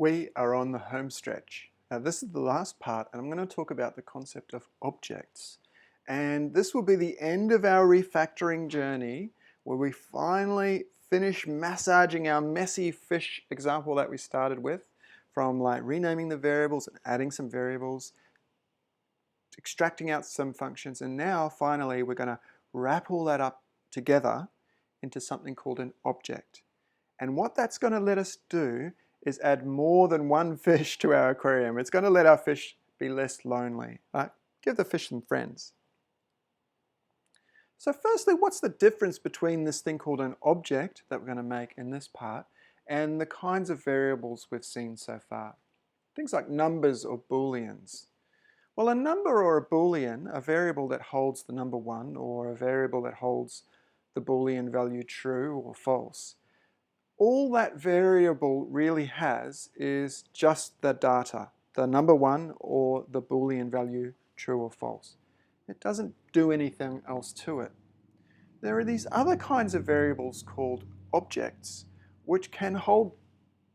We are on the home stretch. Now this is the last part and I'm going to talk about the concept of objects. And this will be the end of our refactoring journey where we finally finish massaging our messy fish example that we started with, from like renaming the variables and adding some variables, extracting out some functions, and now finally we're going to wrap all that up together into something called an object. And what that's going to let us do is add more than one fish to our aquarium. It's going to let our fish be less lonely. Right? Give the fish some friends. So firstly, what's the difference between this thing called an object that we're going to make in this part and the kinds of variables we've seen so far? Things like numbers or booleans. Well, a number or a boolean, a variable that holds the number 1 or a variable that holds the boolean value true or false, all that variable really has is just the data, the number 1 or the boolean value true or false. It doesn't do anything else to it. There are these other kinds of variables called objects, which can hold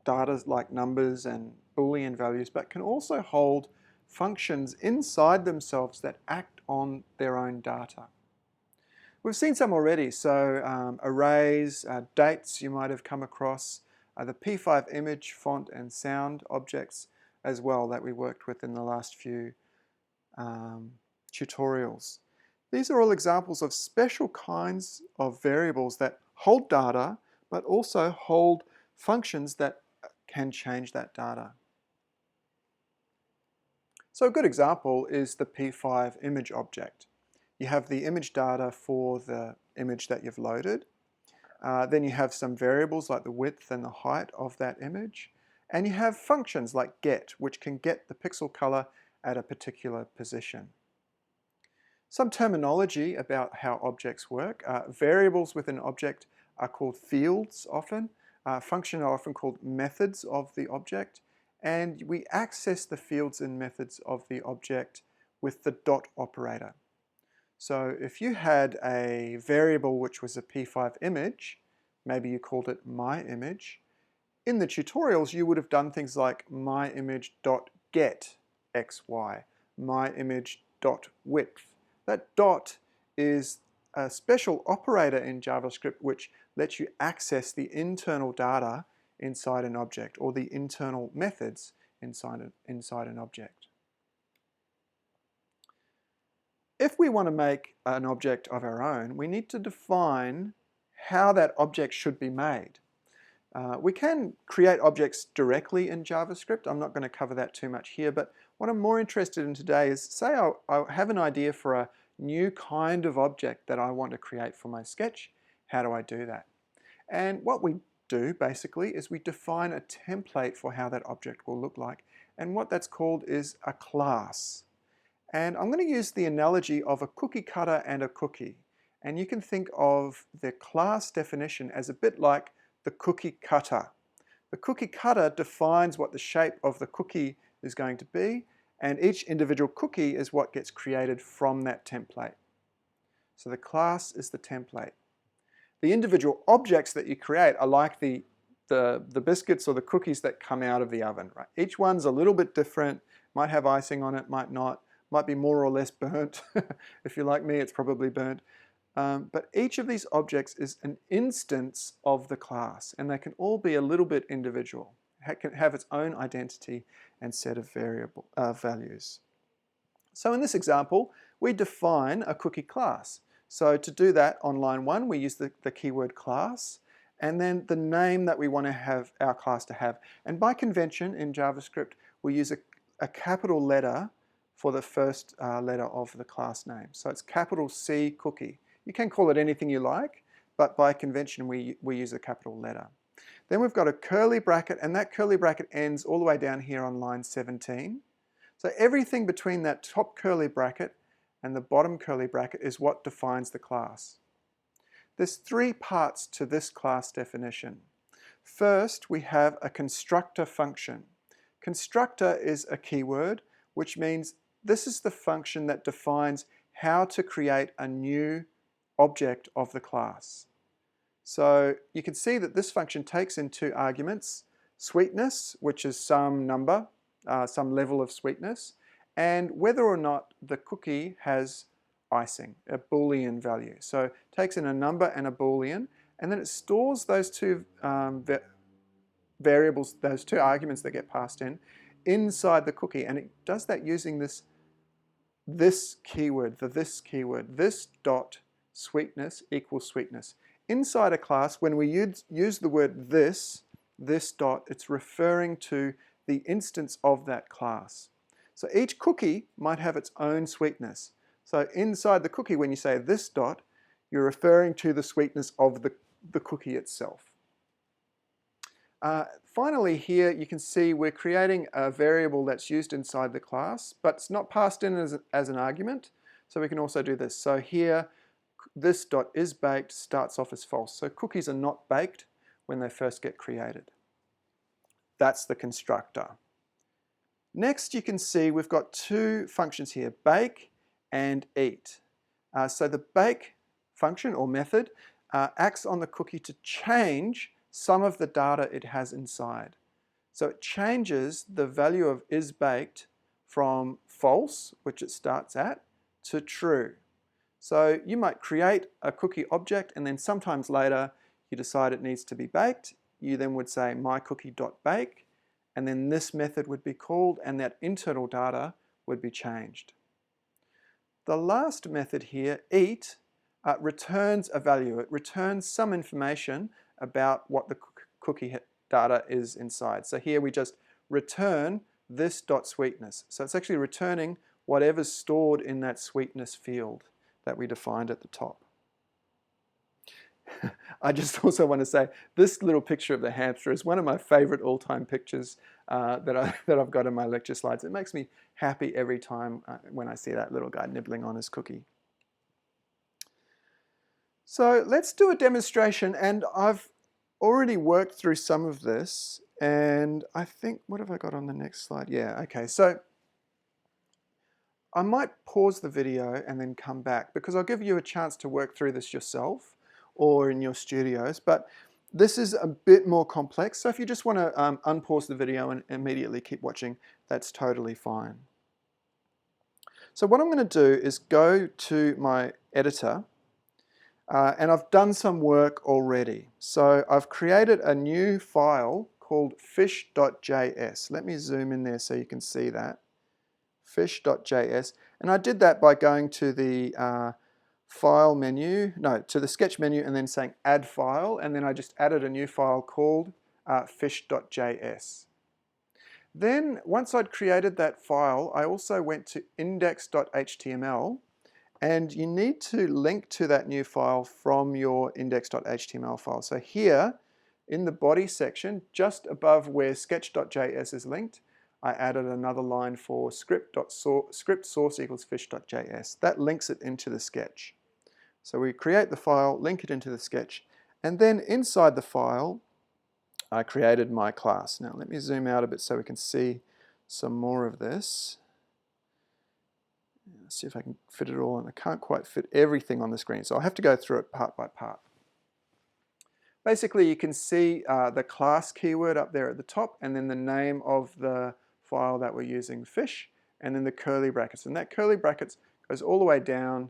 data like numbers and boolean values, but can also hold functions inside themselves that act on their own data. We've seen some already, so arrays, dates you might have come across, the P5 image, font and sound objects as well that we worked with in the last few tutorials. These are all examples of special kinds of variables that hold data but also hold functions that can change that data. So a good example is the P5 image object. You have the image data for the image that you've loaded. Then you have some variables like the width and the height of that image. And you have functions like get, which can get the pixel color at a particular position. Some terminology about how objects work. Variables within an object are called fields often. Functions are often called methods of the object. And we access the fields and methods of the object with the dot operator. So if you had a variable which was a P5 image, maybe you called it myImage, in the tutorials you would have done things like myImage.get xy, myImage.width. That dot is a special operator in JavaScript which lets you access the internal data inside an object, or the internal methods inside an object. If we want to make an object of our own, we need to define how that object should be made. We can create objects directly in JavaScript. I'm not going to cover that too much here, but what I'm more interested in today is, say I have an idea for a new kind of object that I want to create for my sketch. How do I do that? And what we do basically is we define a template for how that object will look like, and what that's called is a class. And I'm going to use the analogy of a cookie cutter and a cookie, and you can think of the class definition as a bit like the cookie cutter. The cookie cutter defines what the shape of the cookie is going to be, and each individual cookie is what gets created from that template. So the class is the template. The individual objects that you create are like the biscuits or the cookies that come out of the oven, right? Each one's a little bit different, might have icing on it, might not, might be more or less burnt. If you're like me, it's probably burnt. But each of these objects is an instance of the class, and they can all be a little bit individual. It can have its own identity and set of values. So in this example, we define a cookie class. So to do that, on line 1, we use the keyword class, and then the name that we want to have our class to have. And by convention in JavaScript, we use a capital letter for the first letter of the class name. So it's capital C cookie. You can call it anything you like, but by convention we use a capital letter. Then we've got a curly bracket, and that curly bracket ends all the way down here on line 17. So everything between that top curly bracket and the bottom curly bracket is what defines the class. There's 3 parts to this class definition. First, we have a constructor function. Constructor is a keyword, which means this is the function that defines how to create a new object of the class. So you can see that this function takes in 2 arguments, sweetness, which is some number, some level of sweetness, and whether or not the cookie has icing, a Boolean value. So it takes in a number and a Boolean, and then it stores those two variables, those two arguments that get passed in, inside the cookie, and it does that using this keyword, this dot sweetness equals sweetness. Inside a class, when we use the word this dot, it's referring to the instance of that class. So each cookie might have its own sweetness. So inside the cookie, when you say this dot, you're referring to the sweetness of the cookie itself. Finally here, you can see we're creating a variable that's used inside the class, but it's not passed in as an argument. So we can also do this. So here, this dot is baked starts off as false. So cookies are not baked when they first get created. That's the constructor. Next, you can see we've got two functions here, bake and eat. So the bake function or method acts on the cookie to change some of the data it has inside. So it changes the value of is baked from false, which it starts at, to true. So you might create a cookie object and then sometimes later you decide it needs to be baked. You then would say myCookie.bake, and then this method would be called and that internal data would be changed. The last method here, eat, returns a value. It returns some information about what the cookie data is inside. So here we just return this dot sweetness. So it's actually returning whatever's stored in that sweetness field that we defined at the top. I just also want to say this little picture of the hamster is one of my favorite all-time pictures that I've got in my lecture slides. It makes me happy every time when I see that little guy nibbling on his cookie. So let's do a demonstration, and I've already worked through some of this, and I think, what have I got on the next slide? Yeah, okay, so I might pause the video and then come back because I'll give you a chance to work through this yourself or in your studios, but this is a bit more complex, so if you just want to unpause the video and immediately keep watching, that's totally fine. So what I'm going to do is go to my editor, and I've done some work already. So I've created a new file called fish.js. Let me zoom in there so you can see that. Fish.js, and I did that by going to the file menu, no, to the sketch menu and then saying add file, and then I just added a new file called fish.js. Then once I'd created that file, I also went to index.html, and you need to link to that new file from your index.html file. So here in the body section, just above where sketch.js is linked, I added another line for script source equals fish.js. That links it into the sketch. So we create the file, link it into the sketch, and then inside the file, I created my class. Now let me zoom out a bit so we can see some more of this. Let's see if I can fit it all in. I can't quite fit everything on the screen, so I'll have to go through it part by part. Basically, you can see the class keyword up there at the top, and then the name of the file that we're using, fish, and then the curly brackets. And that curly brackets goes all the way down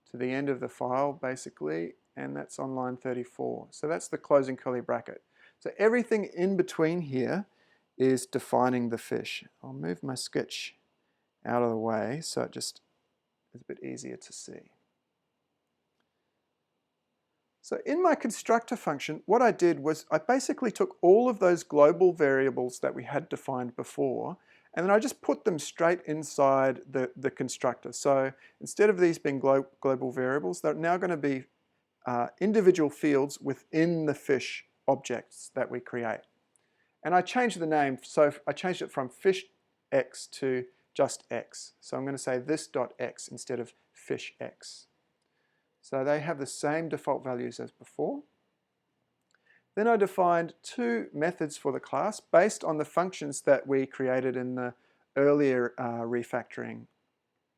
to the end of the file, basically, and that's on line 34. So that's the closing curly bracket. So everything in between here is defining the fish. I'll move my sketch out of the way so it just is a bit easier to see. So in my constructor function, what I did was I basically took all of those global variables that we had defined before, and then I just put them straight inside the constructor. So instead of these being global variables, they're now going to be individual fields within the fish objects that we create. And I changed the name, so I changed it from fishx to just x. So I'm going to say this.x instead of fishx. So they have the same default values as before. Then I defined two methods for the class based on the functions that we created in the earlier refactoring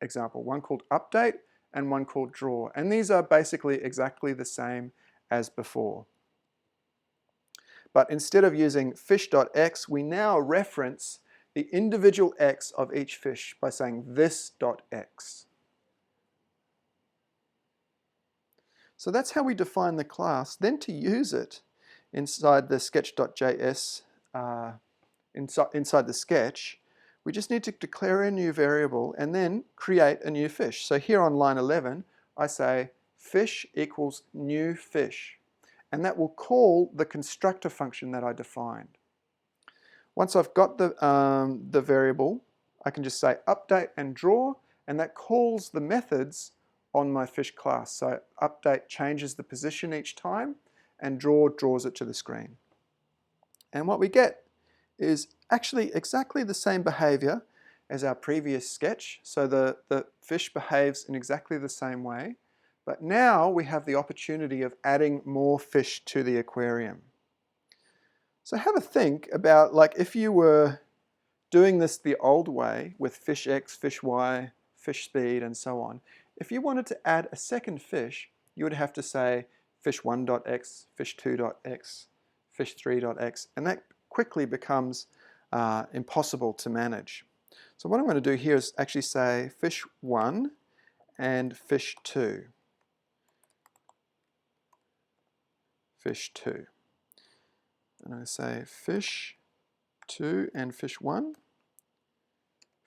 example. One called update and one called draw. And these are basically exactly the same as before. But instead of using fish.x, we now reference the individual x of each fish by saying this.x. So that's how we define the class. Then to use it inside the sketch.js, inside the sketch, we just need to declare a new variable and then create a new fish. So here on line 11, I say fish equals new fish. And that will call the constructor function that I defined. Once I've got the variable, I can just say update and draw, and that calls the methods on my fish class. So update changes the position each time, and draw draws it to the screen. And what we get is actually exactly the same behavior as our previous sketch. So the fish behaves in exactly the same way. But now we have the opportunity of adding more fish to the aquarium. So have a think about, like, if you were doing this the old way with fish X, fish Y, fish speed, and so on. If you wanted to add a second fish, you would have to say fish1.x, fish2.x, fish3.x, and that quickly becomes impossible to manage. So what I'm going to do here is actually say fish1 and fish2. Fish2. And I say fish2 and fish1.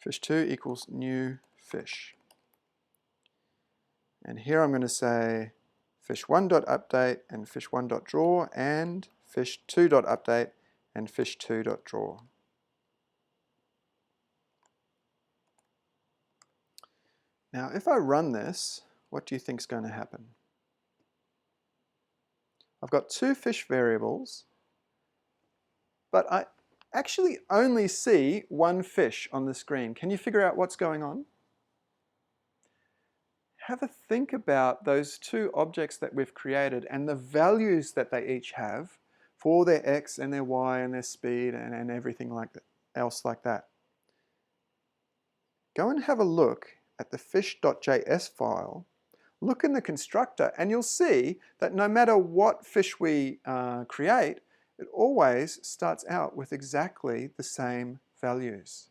Fish2 equals new fish. And here I'm going to say fish1.update and fish1.draw and fish2.update and fish2.draw. Now if I run this, what do you think is going to happen? I've got two fish variables, but I actually only see one fish on the screen. Can you figure out what's going on? Have a think about those two objects that we've created and the values that they each have for their x and their y and their speed and everything else like that. Go and have a look at the fish.js file. Look in the constructor and you'll see that no matter what fish we create, it always starts out with exactly the same values.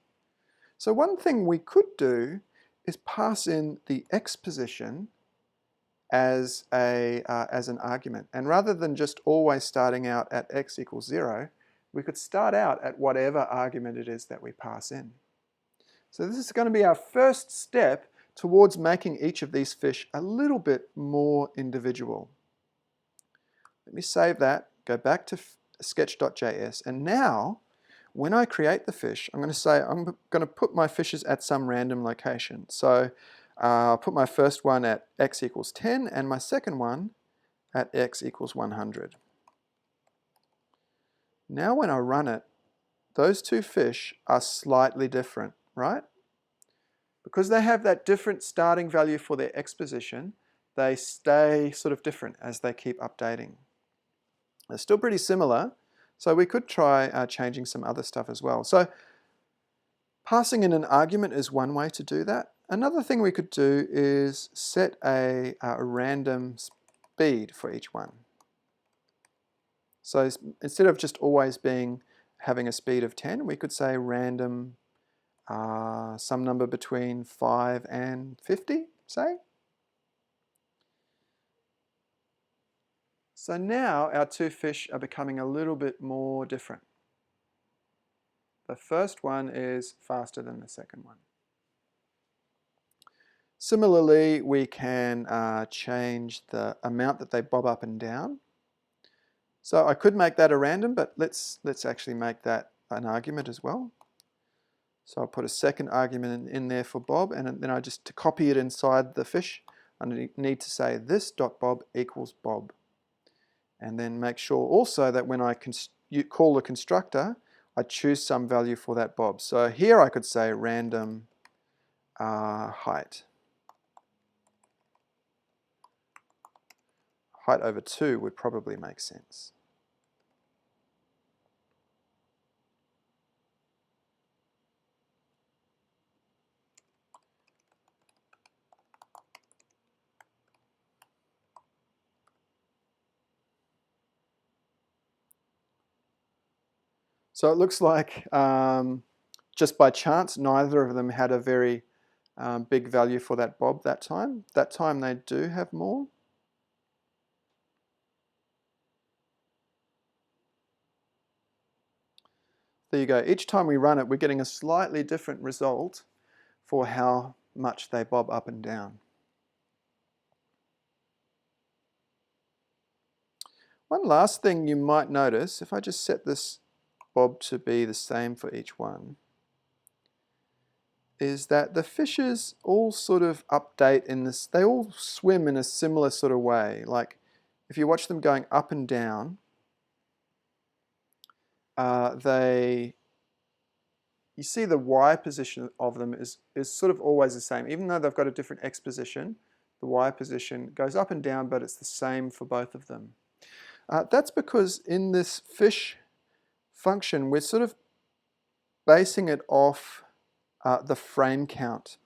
So one thing we could do is pass in the x position as an argument. And rather than just always starting out at x equals 0, we could start out at whatever argument it is that we pass in. So this is going to be our first step towards making each of these fish a little bit more individual. Let me save that, go back to sketch.js, and now when I create the fish, I'm going to say I'm going to put my fishes at some random location. So I'll put my first one at x equals 10 and my second one at x equals 100. Now when I run it, those two fish are slightly different, right? Because they have that different starting value for their x position, they stay sort of different as they keep updating. They're still pretty similar, so we could try changing some other stuff as well. So passing in an argument is one way to do that. Another thing we could do is set a random speed for each one. So instead of just always having a speed of 10, we could say random some number between 5 and 50, say. So now our two fish are becoming a little bit more different. The first one is faster than the second one. Similarly, we can change the amount that they bob up and down. So I could make that a random, but let's actually make that an argument as well. So I'll put a second argument in there for bob, and then to copy it inside the fish, I need to say this.bob equals bob. And then make sure also that when I call the constructor, I choose some value for that bob. So here I could say random height. Height over 2 would probably make sense. So it looks like just by chance, neither of them had a very big value for that bob that time. That time they do have more. There you go. Each time we run it, we're getting a slightly different result for how much they bob up and down. One last thing you might notice, if I just set this bob to be the same for each one, is that the fishes all sort of update in this, they all swim in a similar sort of way. Like if you watch them going up and down, you see the Y position of them is sort of always the same. Even though they've got a different X position, the Y position goes up and down, but it's the same for both of them. That's because in this fish function, we're sort of basing it off the frame count.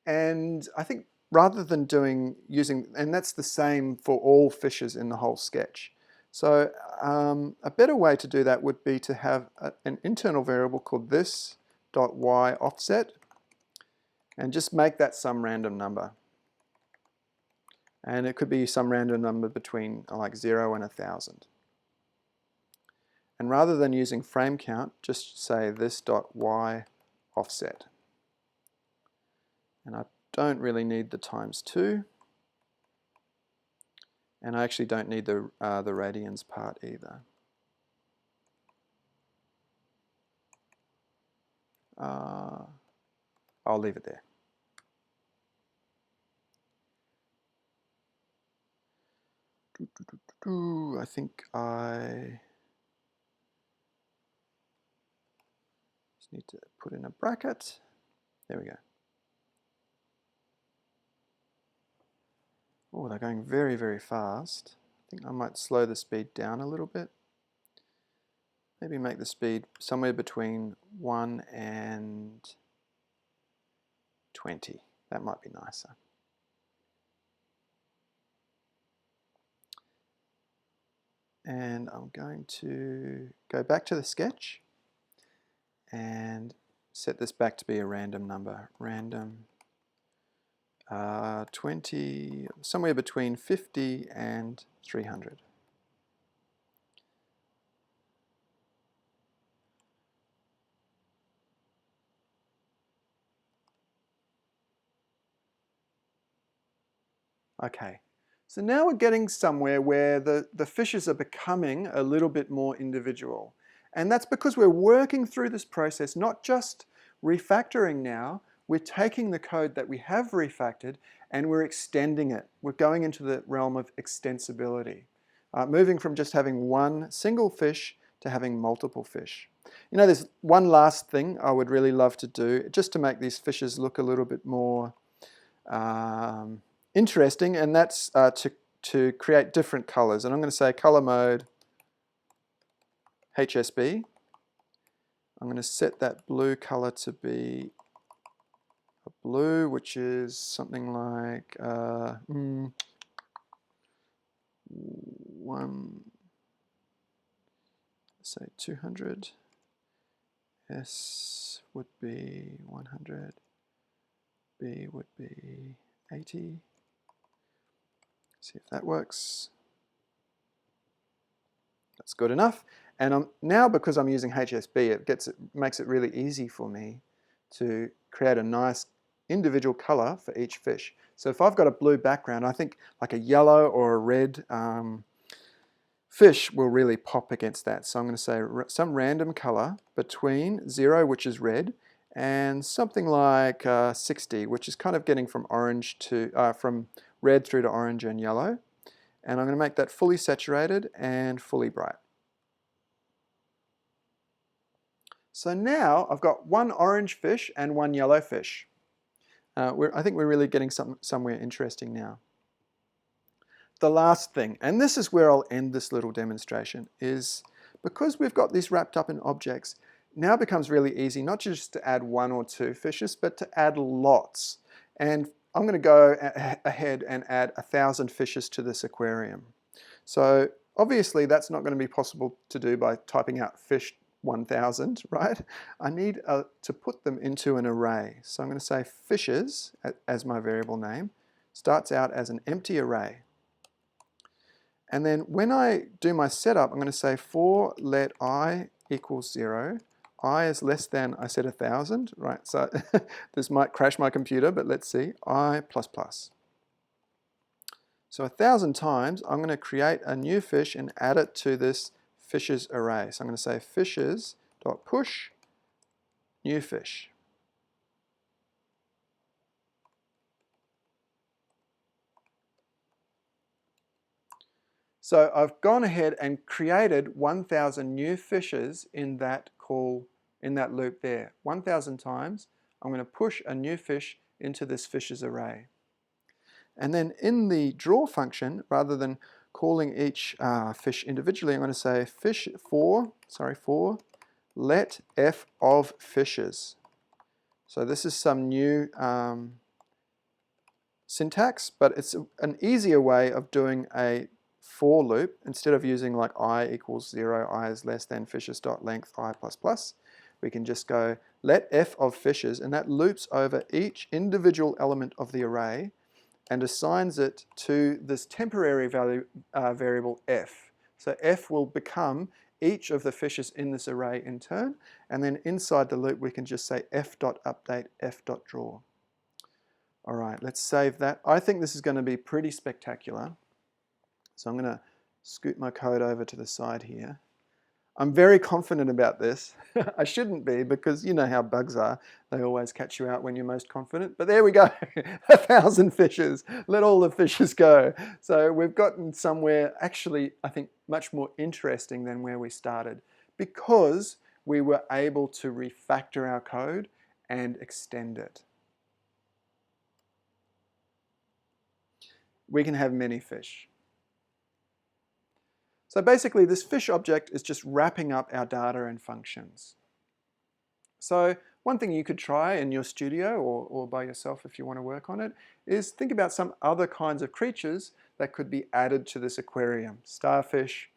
And I think rather than using, and that's the same for all fishes in the whole sketch. So a better way to do that would be to have an internal variable called this.y offset and just make that some random number. And it could be some random number between like 0 and 1,000. And rather than using frame count, just say this.y offset. And I don't really need the times 2. And I actually don't need the radians part either. I'll leave it there. I think I just need to put in a bracket. There we go. Oh, they're going very, very fast. I think I might slow the speed down a little bit. Maybe make the speed somewhere between 1 and 20. That might be nicer. And I'm going to go back to the sketch and set this back to be a random number. Random 20, somewhere between 50 and 300. Okay, so now we're getting somewhere where the fishes are becoming a little bit more individual. And that's because we're working through this process, not just refactoring now, we're taking the code that we have refactored and we're extending it. We're going into the realm of extensibility, moving from just having one single fish to having multiple fish. You know, there's one last thing I would really love to do, just to make these fishes look a little bit more interesting, and that's to create different colors. And I'm going to say color mode HSB. I'm going to set that blue color to be a blue, which is something like say 200. S would be 100. B would be 80. See if that works. That's good enough. And now, because I'm using HSB, it makes it really easy for me to create a nice individual color for each fish. So if I've got a blue background, I think like a yellow or a red fish will really pop against that. So I'm going to say some random color between 0, which is red, and something like 60, which is kind of getting from orange to from red through to orange and yellow. And I'm going to make that fully saturated and fully bright. So now I've got one orange fish and one yellow fish. I think we're really getting somewhere interesting now. The last thing, and this is where I'll end this little demonstration, is because we've got these wrapped up in objects, now it becomes really easy not just to add 1 or 2 fishes, but to add lots. And I'm going to go ahead and add 1,000 fishes to this aquarium. So obviously that's not going to be possible to do by typing out fish 1000, right? I need to put them into an array. So I'm going to say fishes as my variable name. Starts out as an empty array. And then when I do my setup, I'm going to say for let I equals 0, I is less than, I said 1000, right? So this might crash my computer, but let's see, I plus plus. So 1000 times, I'm going to create a new fish and add it to this fishes array. So I'm going to say fishes.push new fish. So I've gone ahead and created 1000 new fishes in that call, in that loop there. 1000 times, I'm going to push a new fish into this fishes array. And then in the draw function, rather than calling each fish individually, I'm going to say for let f of fishes. So this is some new syntax, but it's an easier way of doing a for loop. Instead of using like I equals 0, I is less than fishes.length I plus plus, we can just go let f of fishes, and that loops over each individual element of the array and assigns it to this temporary value variable f. So f will become each of the fishes in this array in turn, and then inside the loop we can just say f.update, f.draw. All right, let's save that. I think this is going to be pretty spectacular. So I'm going to scoot my code over to the side here. I'm very confident about this. I shouldn't be, because you know how bugs are. They always catch you out when you're most confident. But there we go, 1000 fishes. Let all the fishes go. So we've gotten somewhere actually, I think, much more interesting than where we started, because we were able to refactor our code and extend it. We can have many fish. So basically, this fish object is just wrapping up our data and functions. So one thing you could try in your studio or by yourself if you want to work on it is think about some other kinds of creatures that could be added to this aquarium. Starfish,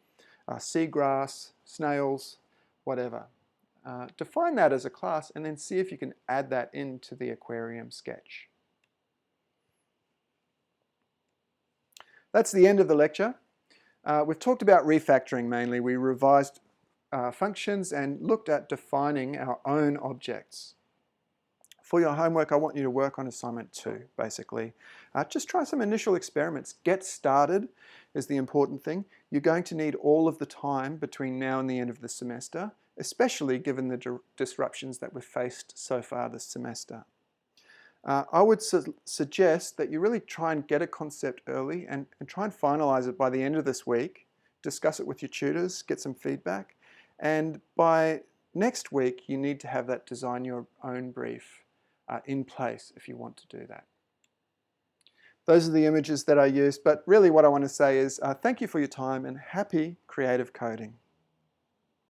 seagrass, snails, whatever. Define that as a class and then see if you can add that into the aquarium sketch. That's the end of the lecture. We've talked about refactoring mainly. We revised functions and looked at defining our own objects. For your homework, I want you to work on assignment 2, basically. Just try some initial experiments. Get started is the important thing. You're going to need all of the time between now and the end of the semester, especially given the disruptions that we've faced so far this semester. I would suggest that you really try and get a concept early and try and finalize it by the end of this week. Discuss it with your tutors, get some feedback. And by next week, you need to have that design your own brief in place if you want to do that. Those are the images that I used, but really what I want to say is thank you for your time and happy creative coding.